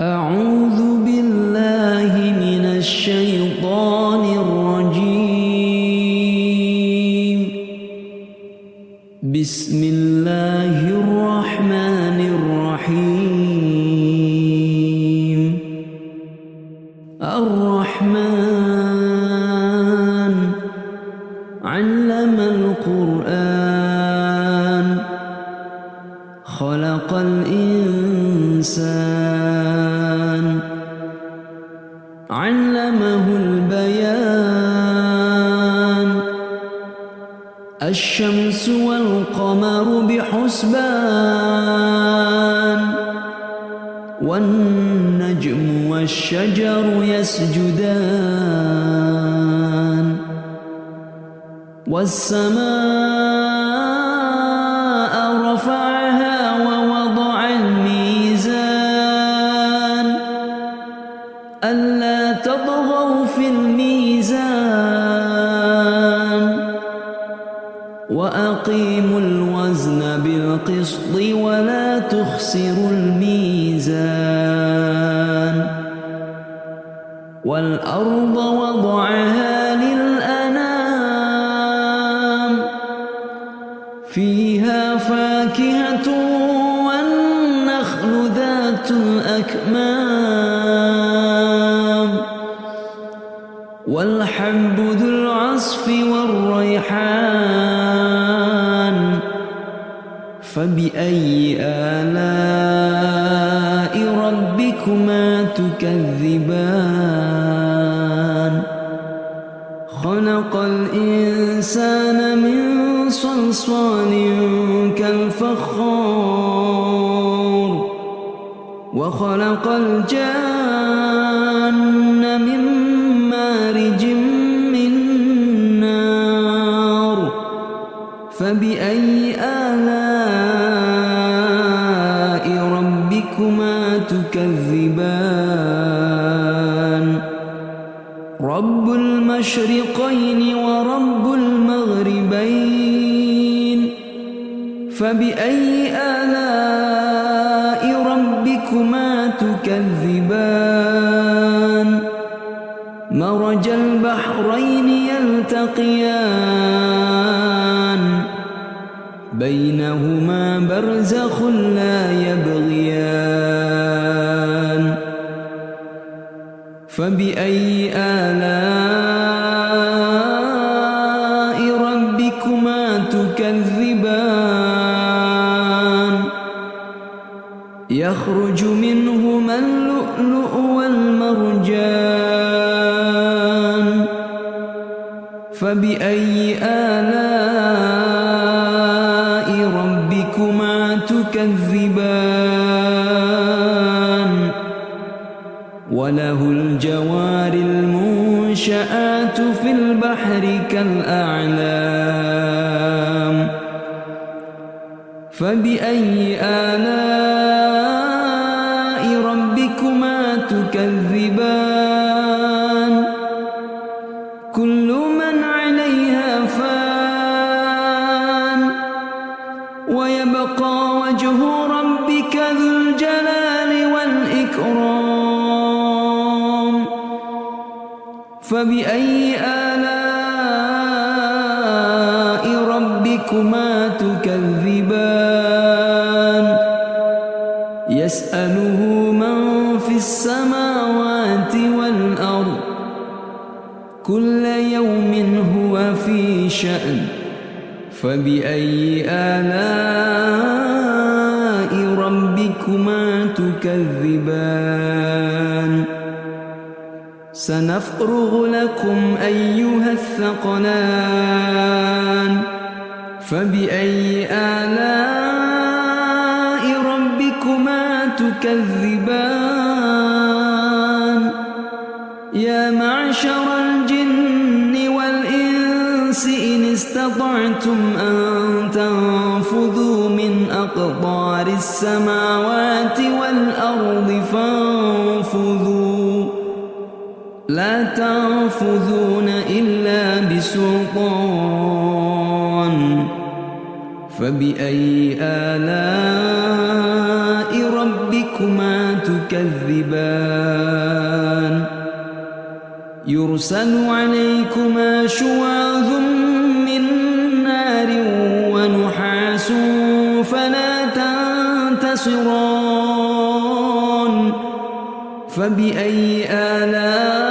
أعوذ بالله من الشيطان الرجيم. بسم الله الرحمن الرحيم. الرحمن علم القرآن خلق الإنسان علمه البيان. الشمس والقمر بحسبان والنجم والشجر يسجدان والسماء رفعها ووضع الميزان ألا تطغوا في الميزان وأقيموا الوزن بالقسط ولا تخسروا الميزان. والأرض وضعها للأنام فيها فاكهة والنخل ذات الأكمام والحب ذو العصف والريحان. فبأي آلاء ربكما تكذبان؟ خلق الإنسان من صلصال كالفخار وخلق الجان من مارج من نار. فبأي آلاء ربكما تكذبان؟ رب المشرقين ورب المغربين. فبأي آلاء ربكما تكذبان؟ مرج البحرين يلتقيان بينهما برزخ لا يبغيان. فبأي آلاء ربكما تكذبان؟ يخرج منهما اللؤلؤ والمرجان. فبأي آلاء ربكما تكذبان؟ وله الجوار المنشآت في البحر كالأعلام. فبأي آلاء ربكما تكذبان؟ كل من عليها فان ويبقى وجه ربك ذو الجلال والإكرام. فبأي آلاء ربكما تكذبان؟ يسأله من في السماوات والأرض كل يوم هو في شأن. فبأي آلاء ربكما تكذبان؟ سنفرغ لكم أيها الثقلان. فبأي آلاء ربكما تكذبان؟ يا معشر الجن والإنس إن استطعتم أن تنفذوا من أقطار السماوات والأرض فانفذوا لا تنفذون إلا بسلطان. فبأي آلاء ربكما تكذبان؟ تكذبان يرسل عليكما شواظ من نار ونحاس فلا تنتصران فبأي آلاء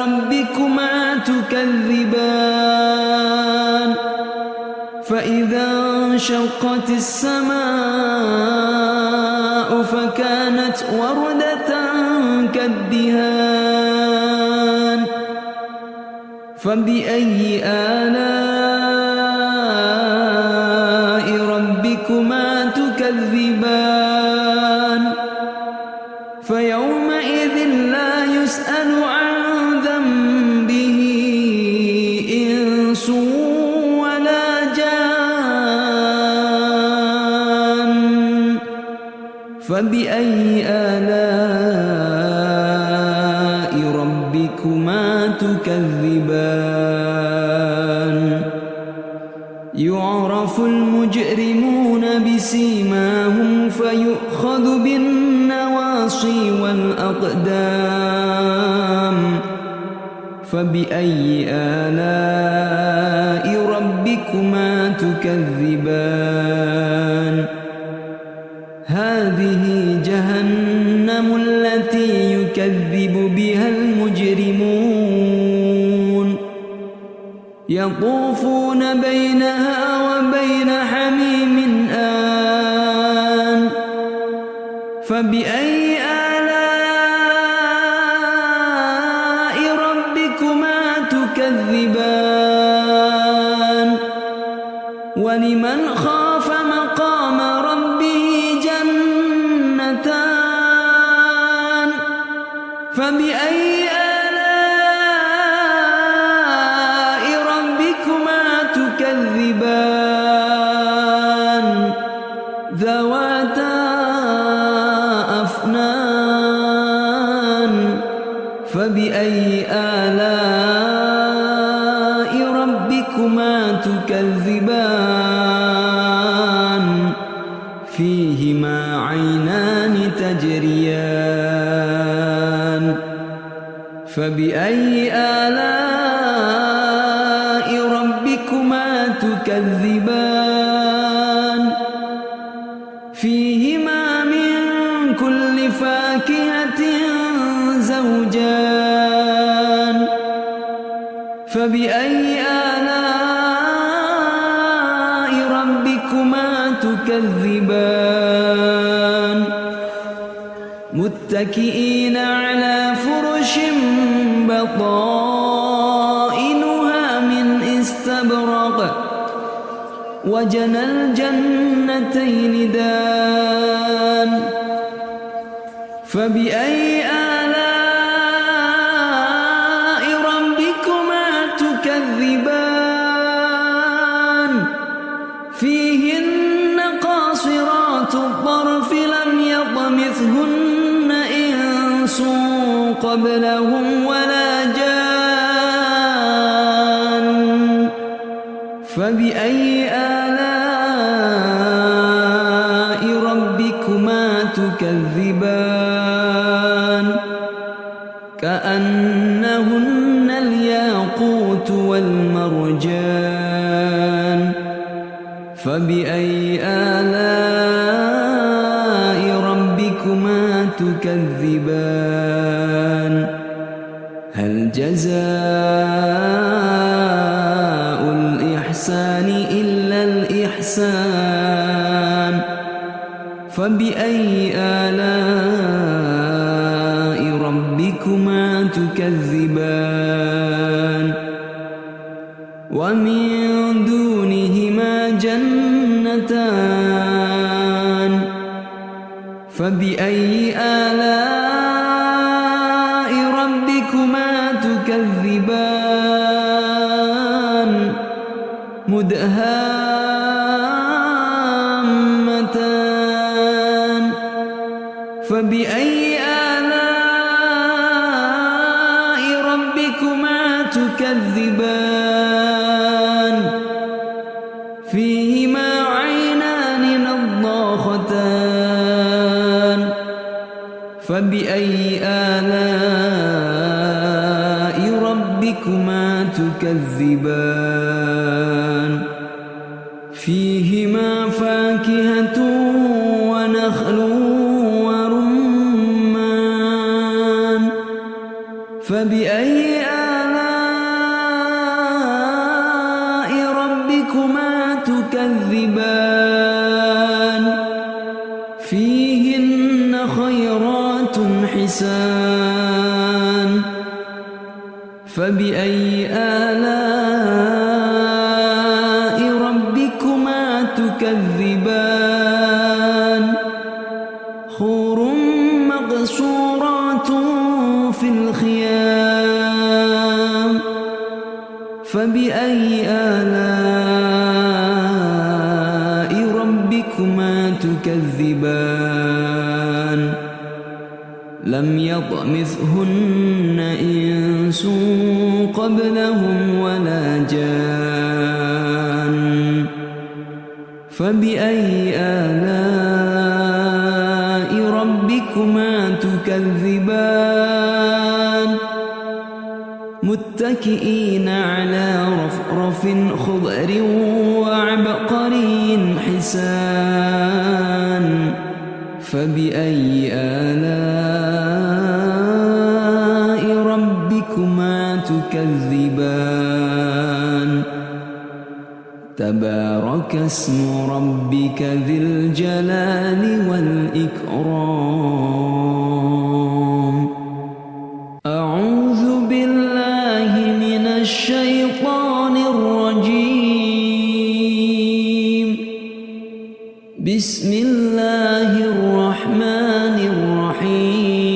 ربكما تكذبان فإذا انشقت السماء فكانت وردة كالدهان فبأي آلاء ربكما تكذبان فيومئذ لا يسأل عن ذنبه إنس ولا جان فبأي آلاء ربكما تكذبان يعرف المجرمون بسيماهم فيؤخذ بالنواصي والأقدام فبأي آلاء ربكما تكذبان هذه جهنم التي يكذب بها المجرمون يطوفون بينها وبين حميم آن فبأي آلاء ربكما تكذبان ولمن خاف مقام ربه جنتان فبأي آلاء ربكما تكذبان ذواتا أفنان فبأي آلاء ربكما تكذبان فيهما عينان تجريان فبأي آلاء ربكما تكذبان فيهما من كل فاكهة زوجان فبأي آلاء ربكما تكذبان متكئين على فرش بطائنها من استبرق وجنى الجنتين دان فبأي آلاء ربكما تكذبان فيهن قاصرات الطرف لم يطمثهن إنس قبلهم ولا جان فبأي آلاء ربكما تكذبان كأنهن الياقوت والمرجان فبأي آلاء ربكما تكذبان هل جزاء الإحسان إلا الإحسان فبأي آلاء ربكما تكذبان ومن دونهما جنتان فبأي آلاء ربكما تكذبان مدهامتان فبأي آلاء ربكما تكذبان فيهما عينان نضاختان فبأي آلاء ربكما تكذبان فيهما فاكهة ونخل ورمان فبأي آلاء ربكما تكذبان فيهن خيرات حسان فبأي آلاء ربكما تكذبان حور مقصورات في الخيام فبأي آلاء ربكما تكذبان لم يطمثهن إنس قبلهم ولا جان فبأي آلاء ربكما تكذبان متكئين على رفرف خضر وعبقري حسان فبأي آلاء ربكما تكذبان تبارك اسم ربك ذي الجلال والإكرام أعوذ بالله من الشيطان الرجيم بسم الله الرحمن الرحيم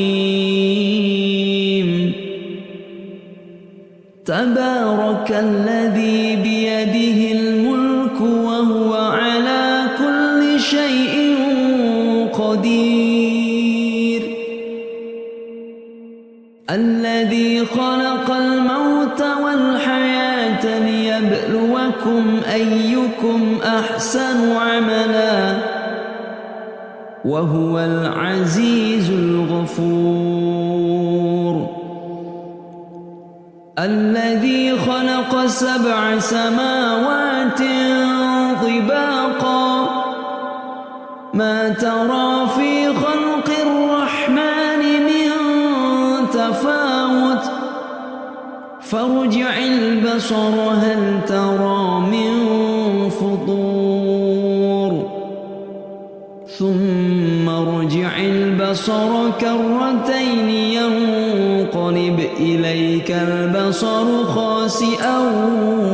تبارك الذي بيده الملك وهو على كل شيء قدير الذي خلق الموت والحياة ليبلوكم أيكم أحسن عملا وهو العزيز الغفور الذي خلق 7 سماوات طباقا ما ترى في خلق الرحمن من تفاوت فارجع البصر هل ترى من فطور ثم ارجع البصر كرتين ينقلب إليك البصر خاسئا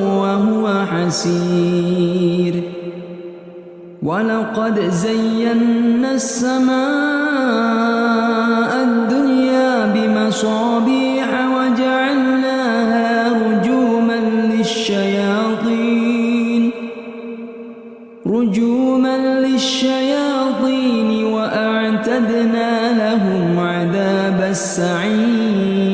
وهو حسير ولقد زينا السماء الدنيا بمصابيح وجعلناها رجوما للشياطين وأعتدنا لهم عذاب السعير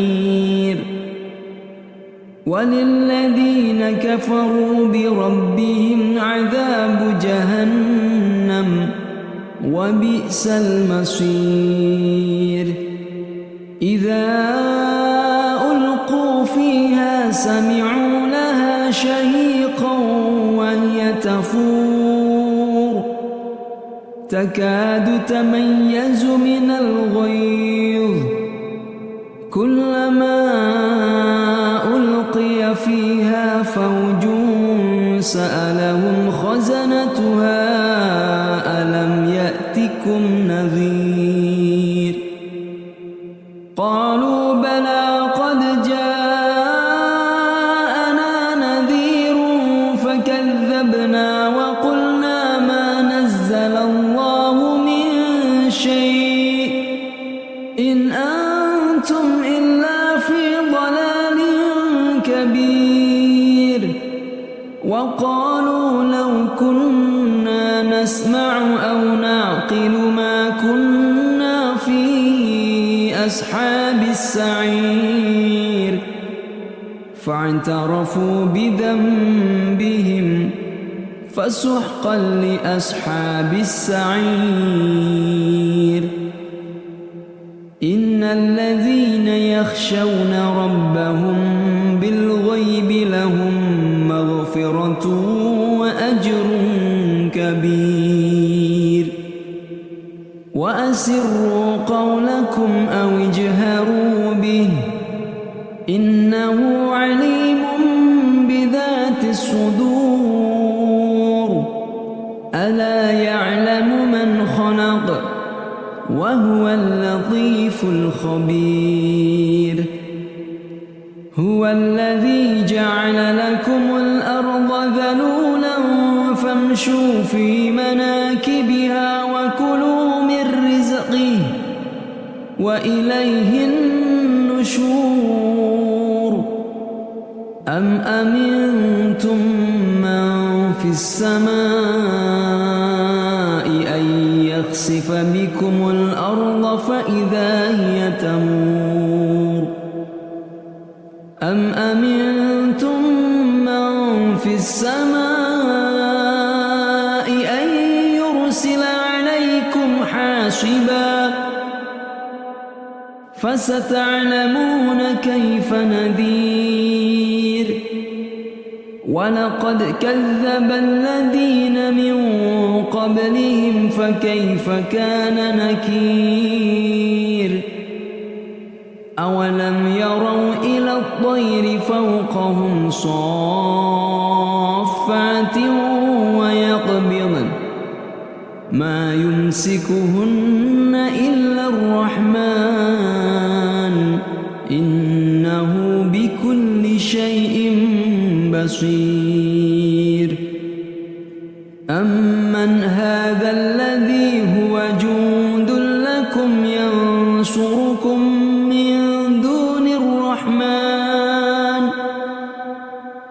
وللذين كفروا بربهم عذاب جهنم وبئس المصير إذا ألقوا فيها سمعوا لها شهيقا وهي تفور تكاد تميز من الغيظ كلما ألقي فيها فوج سألهم خزنتها ألم يأتكم نذير قالوا بلى قد جاءنا نذير فكذبنا وقلنا ما نزل الله من شيء إن أنتم إلا في ضلال كبير وقالوا لو كنا نسمع أو نعقل ما كنا في أصحاب السعير فاعترفوا بذنبهم فسحقا لأصحاب السعير إن الذين يخشون ربهم بالغيب لهم مغفرة وأجر كبير وأسروا قولكم أو اجهروا به إنه عليم بذات الصدور ألا يعلم من خلق وهو اللطيف الخبير هو الذي جعل لكم الأرض ذلولا فامشوا في مناكبها وكلوا من رزقه وإليه النشور أم أمنتم من في السماء أن يخسف بكم الأرض فإذا هي تمور أم أمنتم من في السماء أن يرسل عليكم حاصبا فستعلمون كيف نذير ولقد كذب الذين من قبلهم فكيف كان نكير أولم يروا إلى الطير فوقهم صافات ويقبضن ما يمسكهن إلا الرحمن إنه بكل شيء بصير أمن هذا الذي هو جند لكم ينصركم من دون الرحمن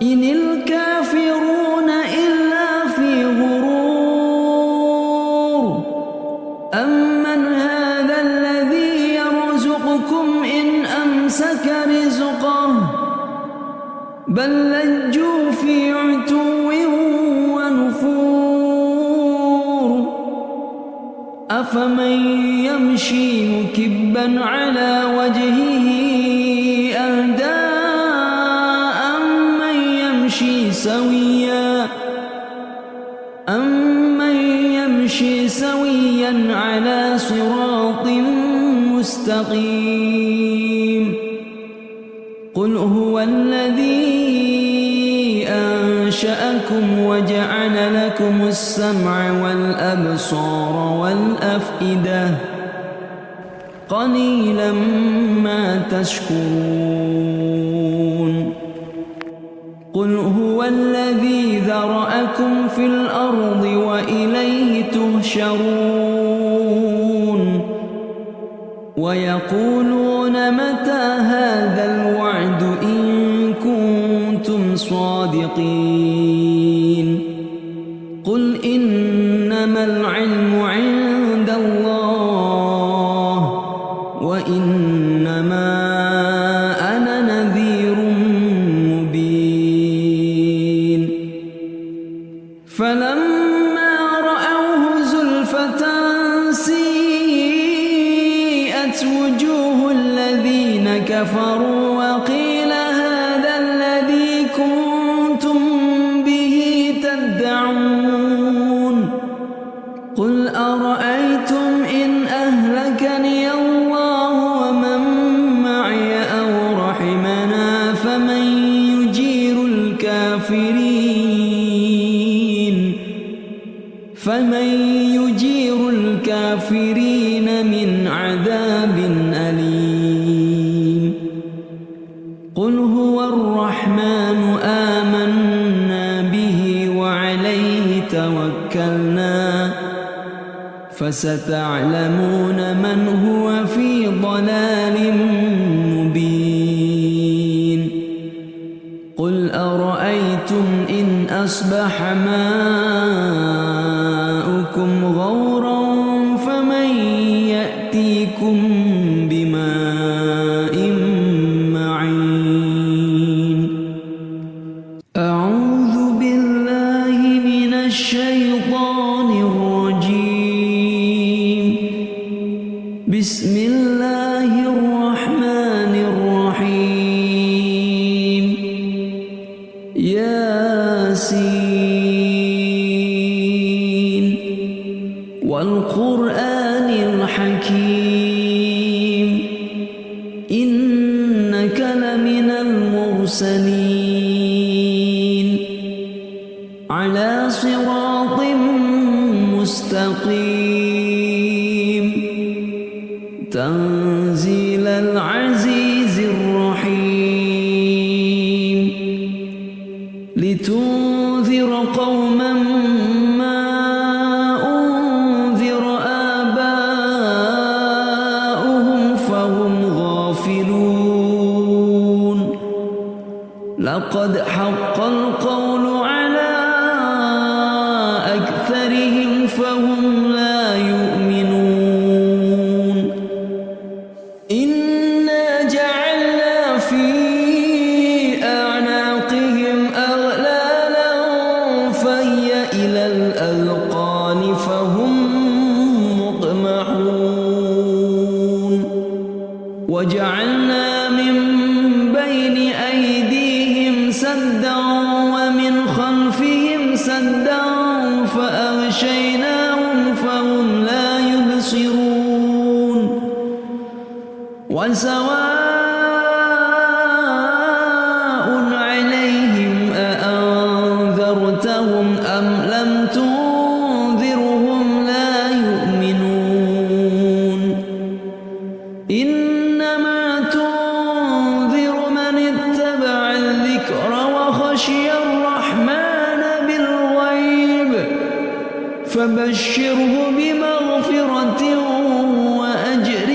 إن الكافرون إلا في غرور أمن هذا الذي يرزقكم إن أمسك رزقه بل لجوا في عتو ونفور أفمن يمشي مكبا على وجهه أهدى أمن يمشي سويا على صراط مستقيم قل هو الذي أنشأكم وجعل لكم السمع والأبصار والأفئدة قليلا ما تشكرون قل هو الذي ذرأكم في الأرض وإليه تهشرون ويقولون متى هذا الوعد إن كنتم صادقين قل إنما العلم عند الله وإنما أنا نذير مبين فلما رأوه زلفة سيئت وجوه الذين كفروا وقيل هذا الذي كنتم به تدعون قل أرأيتم إن أهلكني الله ومن معي أو رحمنا فمن يجير الكافرين من عذاب أليم قل هو الرحمن آمنا به وعليه توكلنا فستعلمون من هو في ضلال مبين قل أرأيتم إن أصبح ماؤكم غورا فمن يأتيكم بماء معين أعوذ بالله من الشيطان الرجيم بسم الله المرسلين على صراط مستقيم تنزيل العزيز الرحيم لتنذر قوما ما أنذر آباؤهم فهم غافلون لقد حق القول على أكثرهم فهم لا يؤمنون إنا جعلنا في أعناقهم أغلالا فهي إلى الأذقان فهم مقمحون وجعلنا من بين أيديهم سدا ومن خلفهم سدا فأغشيناهم فهم لا يبصرون وسواء عليهم أأنذرتهم أم لم تنذرهم لا يؤمنون إنما تنذر من اتبع الذكر وخشي الرحمن بالغيب فبشره بمغفرة وأجر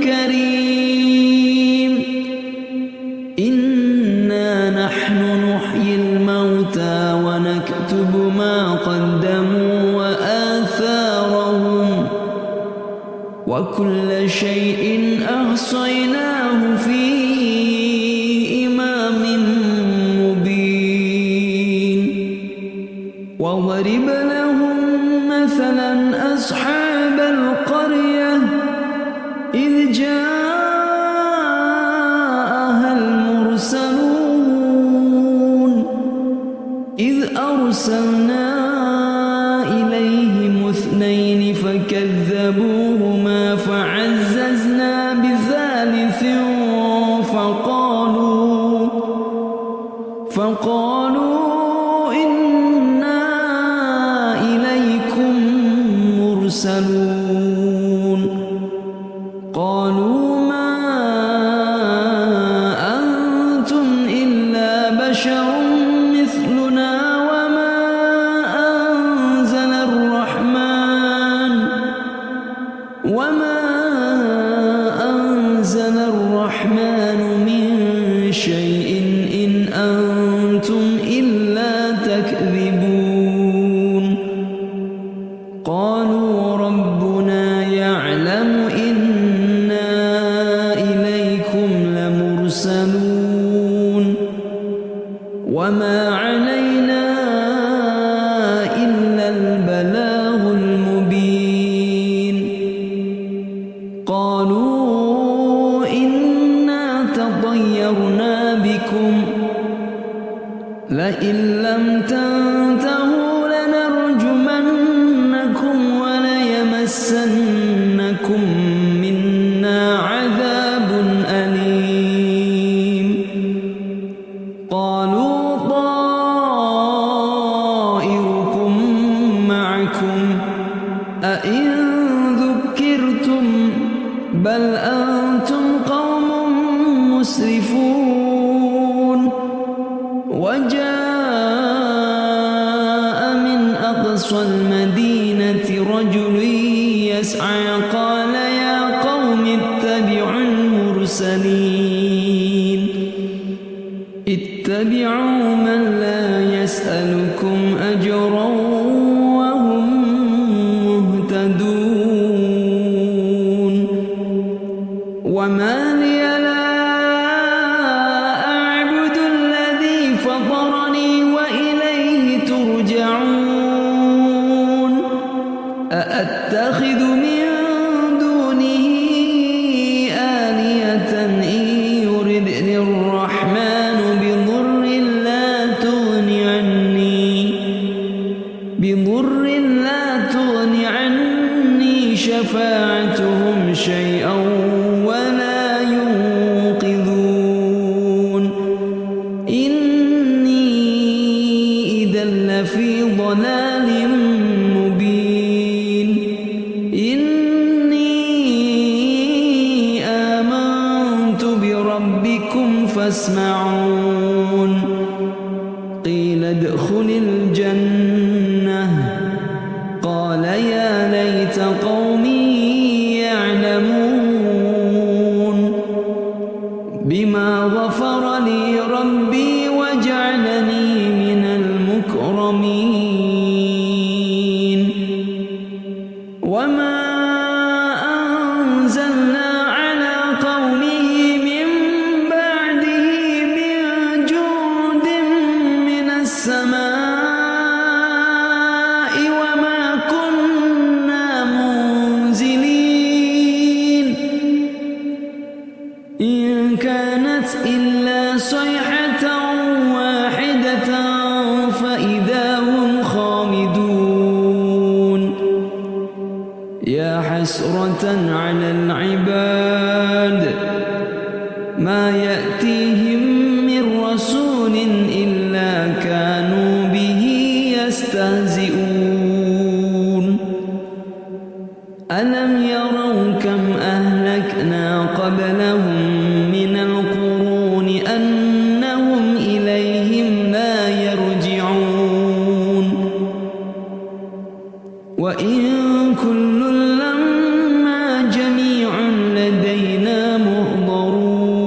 كريم إنا نحن نحيي الموتى ونكتب ما قدموا وآثارهم وكل شيء أحصيناه في إمام مبين واضرب لهم مثلا أصحاب القرية إذ جاءها المرسلون إذ أرسلنا إليهم اثنين فكذبوهما فعززنا بثالث فقالوا إنا إليكم مرسلون قالوا ما أنتم إلا بشر مثلنا وما أنزل الرحمن من شيء إن أنتم إلا تكذبون قالوا ربنا يعلم إنا إليكم لمرسلون وما علينا إلا البلاغ المبين قالوا إنا تطيرنا بكم لئن لم تنتهوا لنرجمنكم وليمسنكم منا عذاب أليم قالوا طائركم معكم أئن ذكرتم بل أنتم قوم مسرفون وجاء من أقصى المدينة رجل يسعى قال يا قوم اتبعوا المرسلين اتبعوا من لا يسألكم أجرا وهم مهتدون وما لي لا أعبد الذي فطرني وإليه ترجعون أأتخذ من دونه آلهة إن يردني الرحمن بضر لا تغن عني شفاعتهم شيئا ولا ينصرون ربكم فاسمعون قيل ادخل الجنة قال يا ليت قومي يعلمون بما غفر لي ربي وجعلني من المكرمين وما أنزلنا على قومه من بعده من جود من السماء وما كنا منزلين إن كانت إلا صيحة واحدة فإذا هم خامدون يا حسرة على العباد ما يأتيهم من رسول إلا كانوا به يستهزئون ألم يروا كم أهلكنا قبلهم من القرون أنهم إليهم لا يرجعون وإن كل لما جميع لدينا محضرون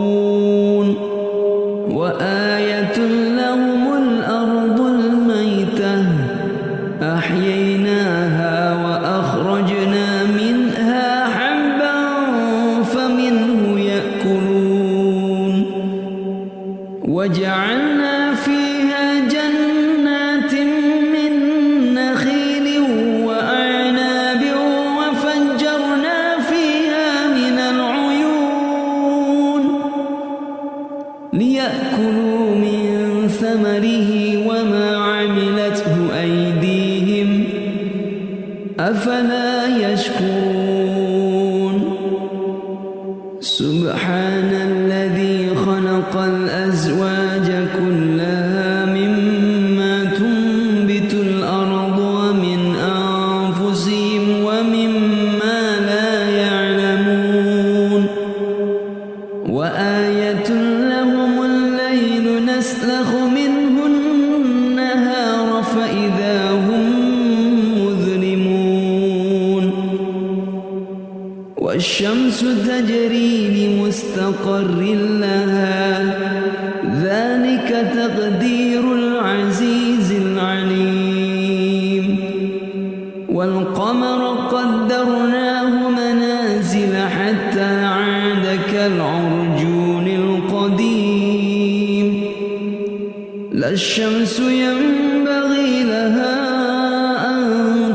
وآية لهم الأرض الميتة أحييناها وأخرجنا منها حبا فمنه يأكلون وجعلنا فيها جنات من نخيل وأعناب وفجرنا فيها من العيون ليأكلوا من ثمره وما عملته أيديهم أفلا يشكرون سبحان الذي خلق الأزواج كلها مما تنبت الأرض ومن أنفسهم ومما لا يعلمون وآية لهم الليل نسلخ منه النهار فإذا هم مظلمون والشمس تجري لمستقر لها ذلك تقدير العزيز العليم والقمر قدرناه منازل حتى عاد كالعرجون القديم لا الشمس ينبغي لها أن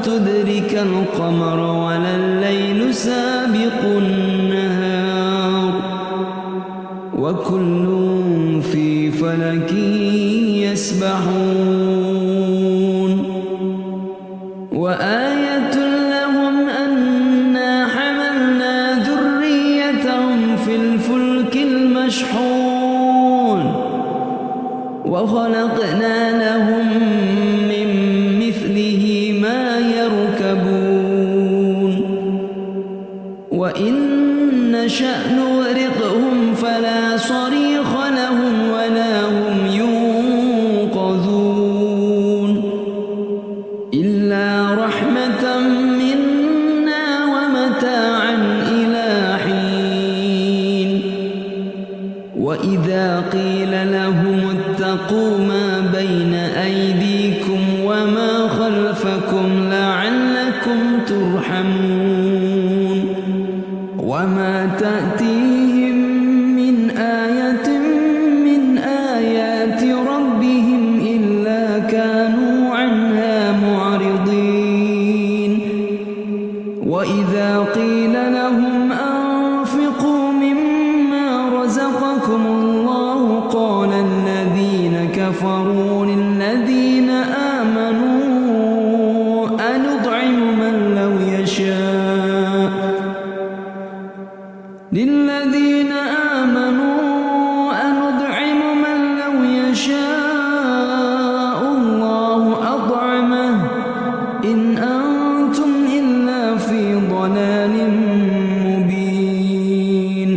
تدرك القمر ولا الليل سابق النهار وكل في فلك يسبحون وآية لهم أنا حملنا ذريتهم في الفلك المشحون وخلقنا لهم من مثله ما يركبون وإن نشأ نغرقهم فلا صريخ لهم ولا هم ينقذون إلا رحمة منا ومتاعا إلى حين وإذا قيل لهم اتقوا ما بين أيديكم وما خلفكم لعلكم ترحمون وما تأتيهم من آية من آيات ربهم إلا كانوا عنها معرضين وإذا قيل لهم أنفقوا مما رزقكم الله قال الذين كفروا للذين آمنوا أنطعم من لو يشاء للذين آمنوا أنطعم من لو يشاء الله أطعمه إن أنتم إلا في ضلال مبين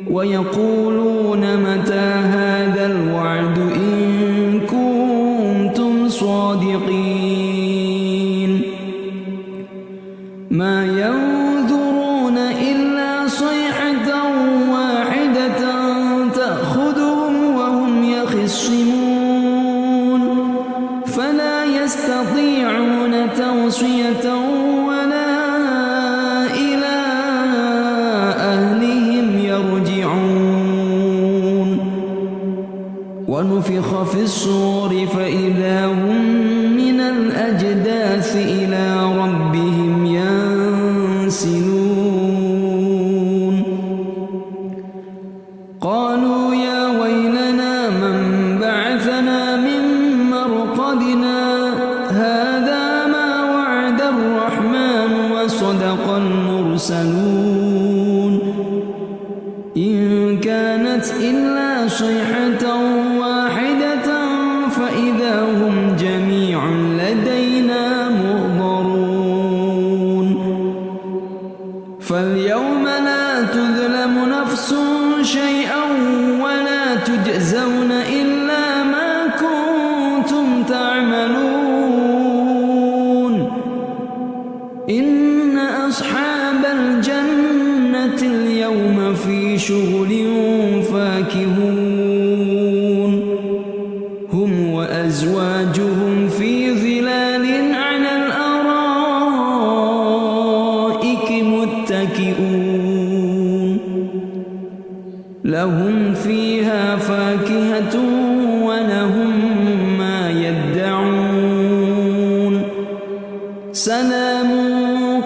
ويقولون متى هذا الوعد إن كنتم صادقين ما ينظرون إلا صيحة واحدة تأخذهم وهم يخصمون فلا يستطيعون توصية ولا إلى أهلهم يرجعون ونفخ في الصور فإذا هم من الأجداث إلى ربهم ينسلون قالوا يا ويلنا من بعثنا من مرقدنا هذا ما وعد الرحمن وصدق المرسلون إن كانت إلا صيحة واحدة فإذا هم جميع لدينا محضرون فاليوم لا تظلم نفس شيئا ولا تجزون إلا ما كنتم تعملون إن أصحاب الجنة اليوم في شغل فاكهون هم وأزواجهم في ظلال على الأرائك متكئون لهم فيها فاكهة ولهم ما يدعون سلام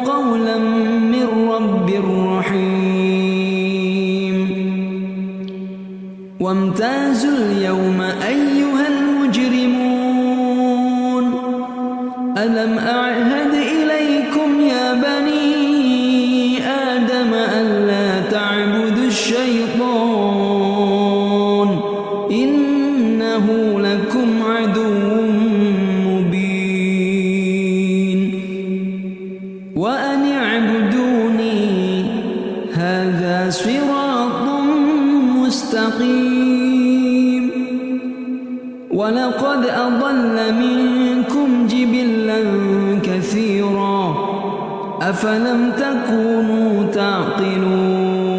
قولا من رب رحيم وامتازوا اليوم أيها المجرمون ألم أعهد إليكم يا بني آدم ألا تعبدوا الشيطان إنه لكم عدو مبين وأن اعبدوني هذا صراط مستقيم ولقد أضل منكم جبلا كثيرا أفلم تكونوا تعقلون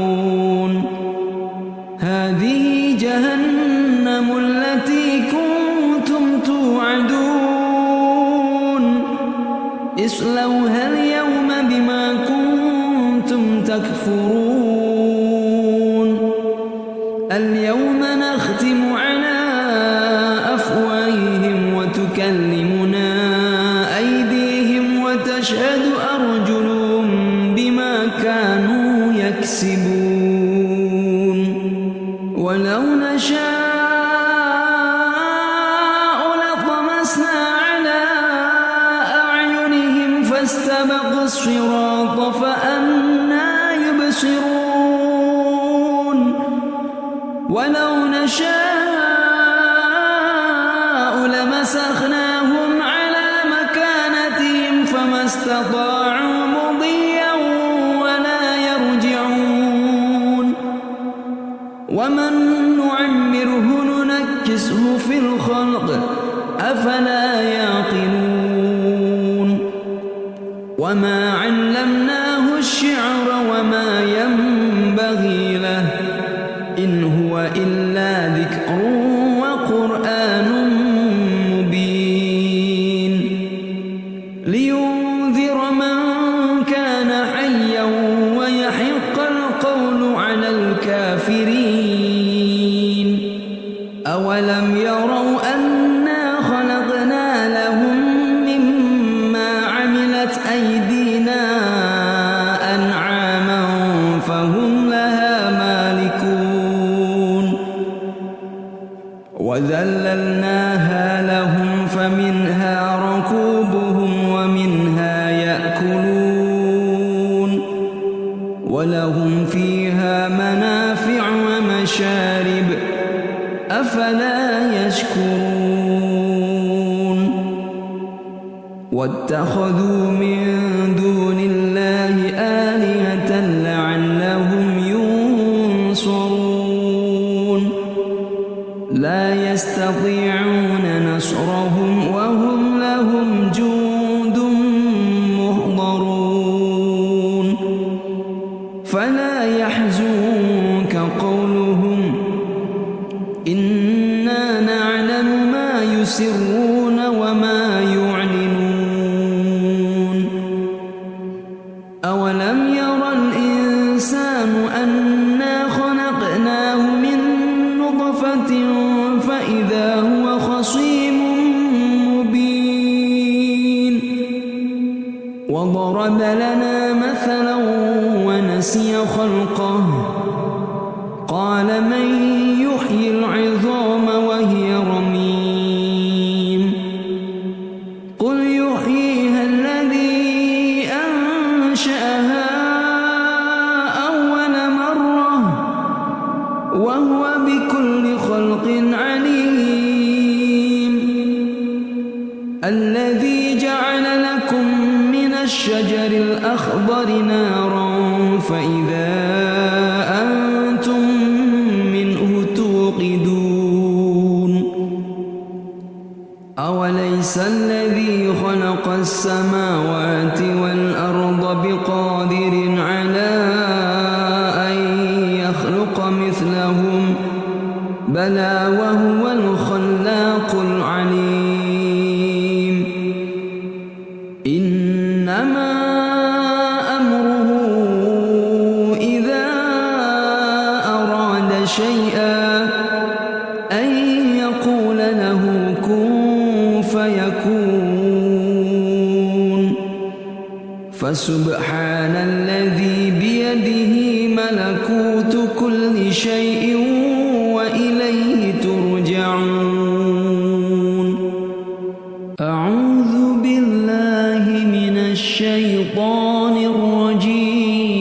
هذه جهنم التي كنتم توعدون اصلوها اليوم بما كنتم تكفرون اليوم نختم على أفواههم وتكلمنا أيديهم وتشهد أرجلهم بما كانوا يكسبون ولو نشاء لطمسنا على أعينهم فاستبقوا الصراط فأنى يبصرون ولو نشاء لمسخناهم على مكانتهم فما استطاعوا مضيا ولا يرجعون ومن نعمره ننكسه في الخلق أفلا يعقلون وما علمناه الشعر وما ينبغي له إن هو إلا ذكر وقرآن مبين لينذر من كان حيا ويحق القول على الكافرين أولم يروا أنا خلقنا لهم مما عملت أيدينا أنعاما فهم لها مالكون وذللناها لهم فمنها ركوبهم ومنها يأكلون ولهم فيها منافع ومشارب أفلا يشكرون واتخذوا من دون الله آلهة لعلهم ينصرون يستطيعون نصرهم وهم لهم جند محضرون فلا يحزنك قولهم إنا نعلم ما يسرون وما يعلنون أولم ير الإنسان أنا خلقناه من نطفة فإذا هو خصيم مبين وضرب لنا مثلا ونسي خلقه قال من يحيي العظام وهي رميم قل يحييها الذي أنشأها أول مرة وهو بكل خلق عليم الذي جعل لكم من الشجر الأخضر نارا فإذا أنتم منه توقدون أوليس الذي خلق السماوات والأرض بقادر على أن يخلق مثلهم بلى وهو الخلاق العليم إنما أمره إذا أراد شيئا أن يقول له كن فيكون فسبحان الذي بيده ملكوت كل شيء وإليه ترجعون أعوذ بالله من الشيطان الرجيم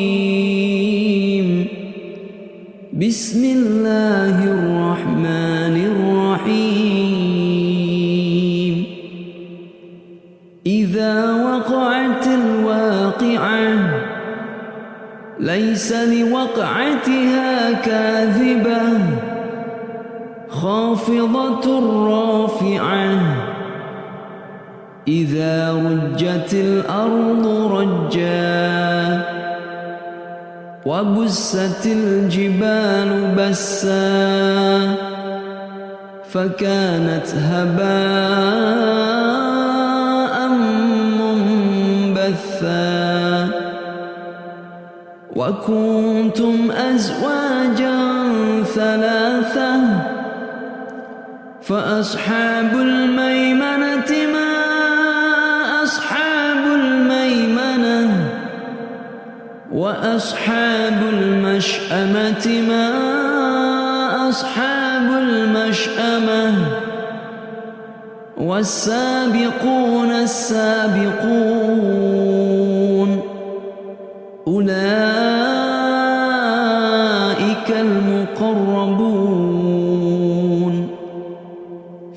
بسم الله الرحمن الرحيم إذا وقعت الواقعة ليس لوقعتها كاذبة خافضة رافعة إذا رجت الأرض رجا وبست الجبال بسا فكانت هباء منبثا وكنتم أزواجا ثلاثة فأصحاب الميمنة ما أصحاب الميمنة وأصحاب المشأمة ما أصحاب المشأمة والسابقون السابقون أولئك المقربون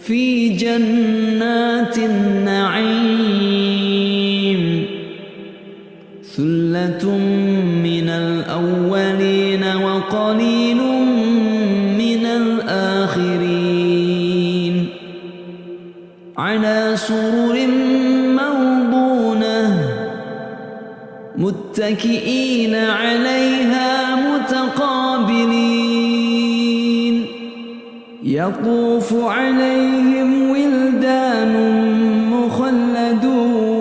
في جنات النعيم ثلة من الأولين وقليل من الآخرين على سرر موضونة متكئين عليها متقابلين يطوف عليهم ولدان مخلدون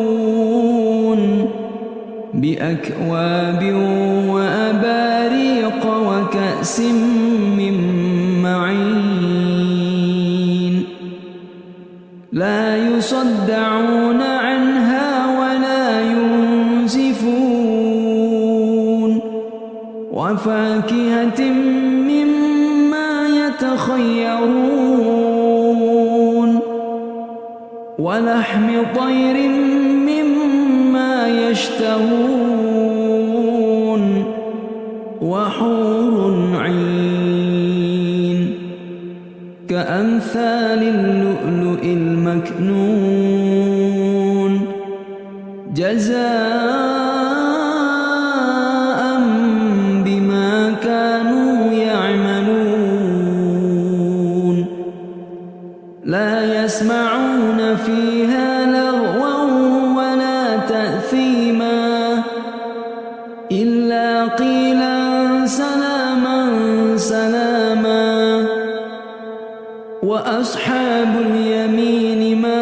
بأكواب وأباريق وكأس من معين لا يصدعون عنها ولا ينزفون وفاكهة مما يتخيرون ولحم طير مما يشتهون وحور عين كأمثال اللؤلؤ المكنون جزاء بما كانوا يعملون سلاما وأصحاب اليمين ما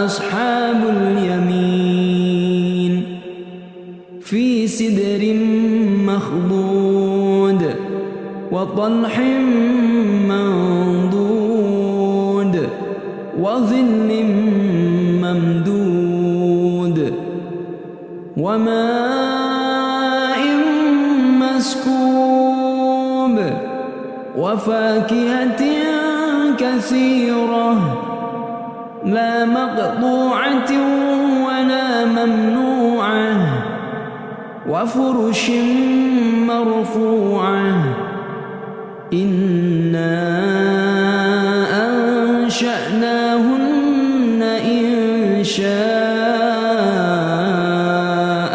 أصحاب اليمين في سدر مخضود وطلح منضود وظل ممدود وماء مسكوب وفاكهة كثيرة لا مقطوعة ولا ممنوعة وفرش مرفوعة إنا أنشأناهن إنشاء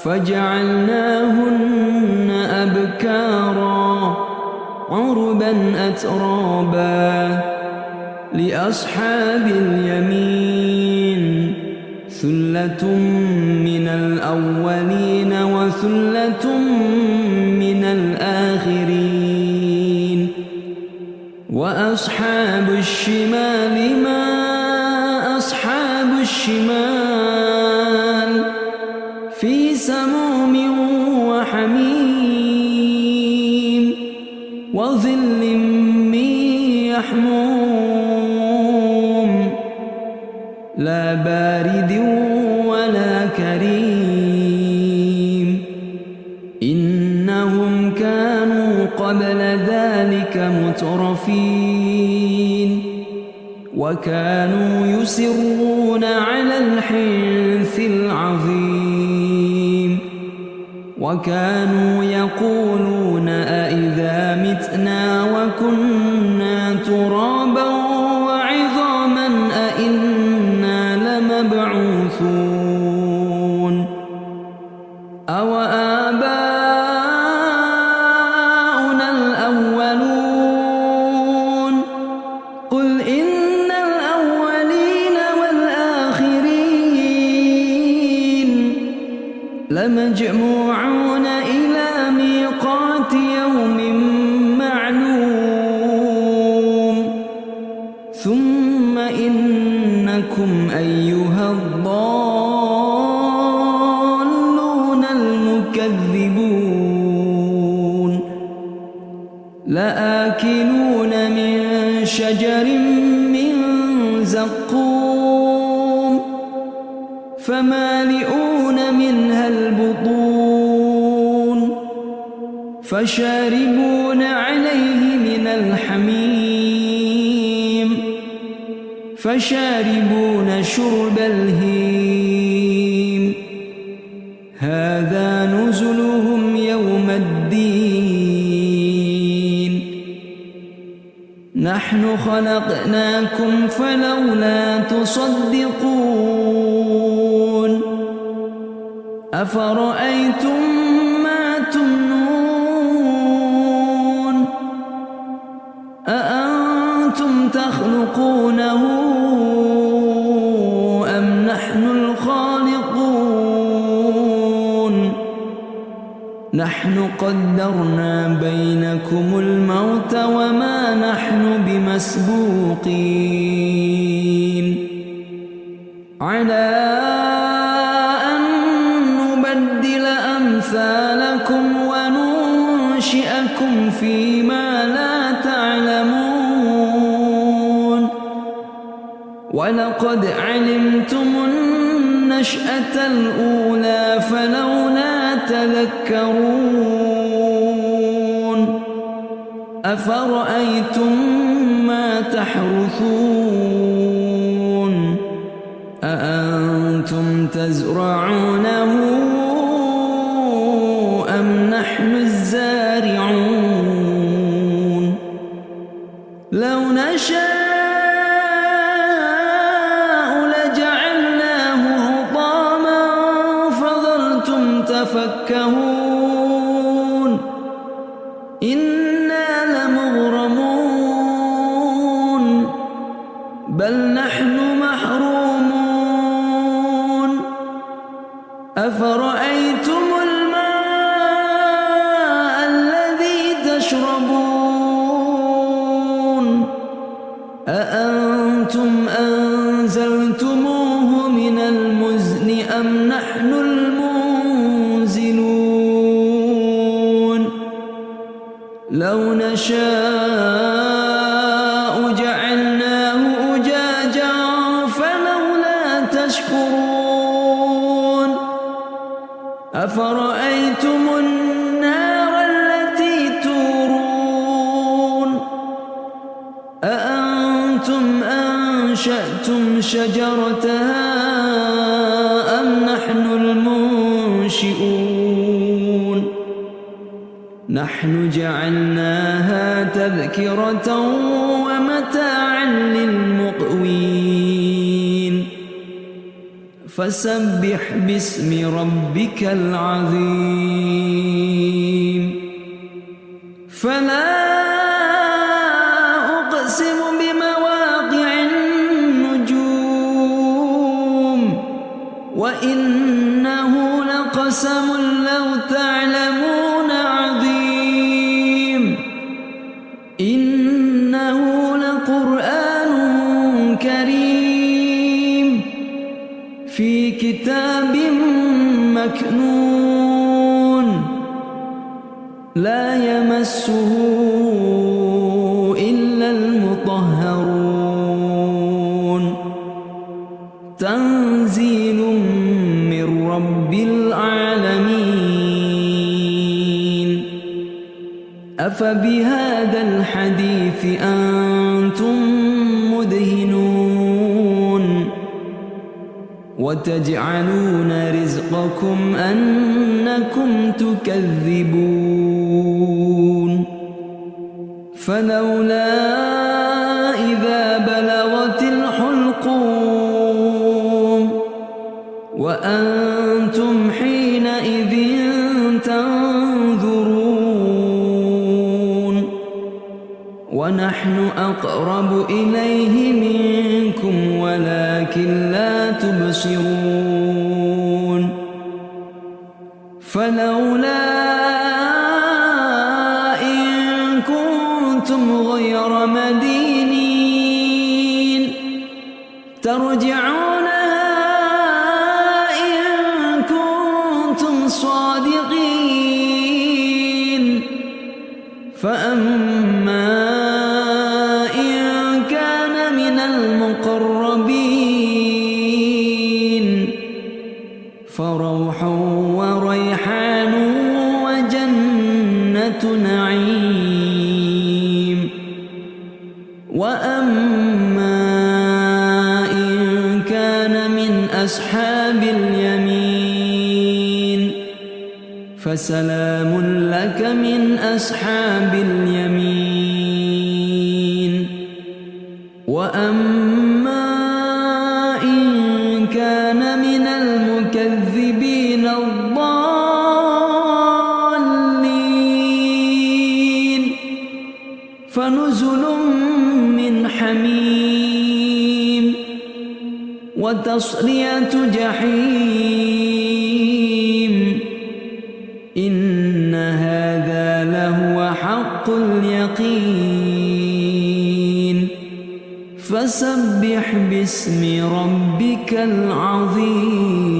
فجعلناهن أبكارا عربا أترابا لأصحاب اليمين ثلة من الأولين وثلة من الآخرين وأصحاب الشمال ما أصحاب الشمال في سموم وحميم وظل من يحموم لا بارد ولا كريم إنهم كانوا قبل ذلك مترفين وكانوا يصرون على الحنث العظيم وكانوا يقولون أئذا متنا وكنا ترابا وعظاما أئنا لمبعوثون أو آباؤنا الأولون قل إن الأولين والآخرين لمجموعون إلى ميقات يوم معلوم ثم إنكم أيها الضالون المكذبون لآكلون من شجر من زقوم فمالئون منها البطون فشاربون عليه من الحميم فشاربون شرب الهيم هذا نزلهم يوم الدين نحن خلقناكم فلولا تصدقون أفرأيتم ما تمنون أأنتم تخلقونه أم نحن الخالقون نحن قدرنا بينكم الموت وما نحن بمسبوقين على أن نبدل أمثالكم وننشئكم فيما لا تعلمون ولقد علمتم النشأة الأولى فلولا تذكرون أفرأيتم ما تحرثون أأنتم تزرعونه أم نحن الزارعون لو نشاء تفكهون إنا لمغرمون بل نحن محرومون لو نشاء جعلناه أجاجا فلولا تشكرون أفرأيتم النار التي تورون أأنتم أنشأتم شجرتها أم نحن المنشئون نحن جعلناها تذكرة ومتاعا للمقوين فسبح باسم ربك العظيم فلا أقسم بمواقع النجوم وإنه لقسم لو تعلمون عظيم إنه لقرآن كريم في كتاب مكنون لا يمسه إلا المطهرون تنزيل من رب العالمين أفبهذا الحديث أنتم مدهنون وتجعلون رزقكم أنكم تكذبون فلولا إذا بلغت الحلقوم وأنتم حينئذ تنظرون ونحن أقرب إليه منكم ولكن لا تبصرون فلولا إن كنتم غير مدينين ترجعونها إن كنتم صادقين فأما إن كان من المقربين فروح وريحان وجنة نعيم وأما إن كان من أصحاب اليمين فسلام لك من أصحاب اليمين وأما إن كان من المكذبين الضالين فنزل من حميم وتصلية جحيم إن هذا لهو حق اليقين فسبح باسم ربك العظيم